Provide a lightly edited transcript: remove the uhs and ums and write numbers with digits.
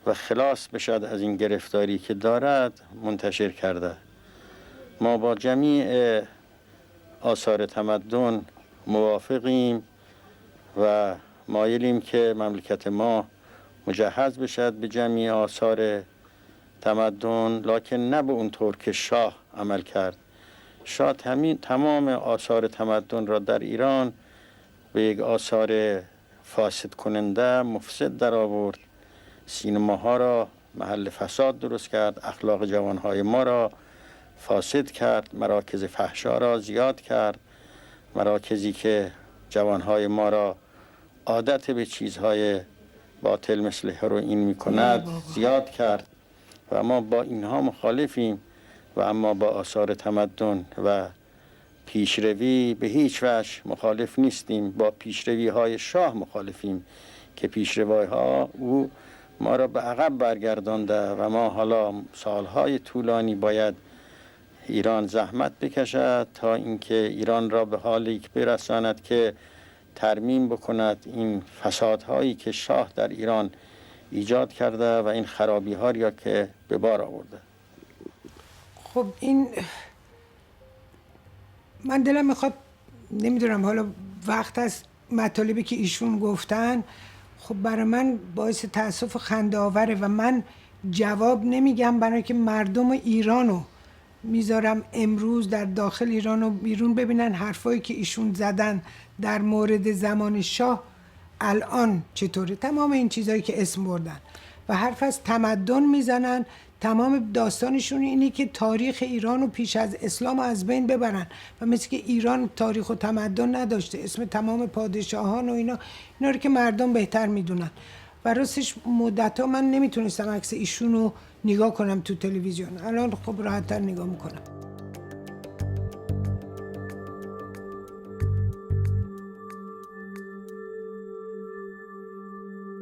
و خلاص بشد از این گرفتاری که دارد منتشر کرده. ما با جمیع آثار تمدن موافقیم و مایلیم که مملکت ما مجهز بشد به جمعی آثار تمدن، لکن نه به اون طور که شاه عمل کرد. شاه تمام آثار تمدن را در ایران به یک آثار فاسد کننده، مفسد در آورد. سینماها را محل فساد درست کرد، اخلاق جوانهای ما را فاسد کرد، مراکز فحشا را زیاد کرد، مراکزی که جوانهای ما را عادت به چیزهای باطل مثل هروئین می کند زیاد کرد و ما با اینها مخالفیم. و اما با آثار تمدن و پیشروی به هیچ وجه مخالف نیستیم. با پیشروی های شاه مخالفیم که پیشروی ها او ما را به عقب برگردانده و ما حالا سالهای طولانی باید ایران زحمت بکشد تا اینکه ایران را به حالی برساند که ترمیم بکند این فسادهایی که شاه در ایران ایجاد کرده و این خرابی ها را که به بار آورده. خب این من دلم میخواد، نمیدونم حالا وقت از مطالبی که ایشون گفتن خب برای من باعث تأسف و خنده آوره و من جواب نمیگم، برای که مردم ایرانو میذارم امروز در داخل ایران و بیرون ببینن حرفایی که ایشون زدن در مورد زمان شاه الان چطوره. تمام این چیزایی که اسم بردن و حرف از تمدن میزنن، تمام داستانشون اینه که تاریخ ایران رو پیش از اسلام از بین ببرن و مثل که ایران تاریخ و تمدن نداشته، اسم تمام پادشاهان و اینا رو که مردم بهتر میدونن. و راستش مدت‌ها من نمیتونستم عکس ایشون رو نگاه کنم تو تلویزیون، الان خب راحت‌تر نگاه میکنم.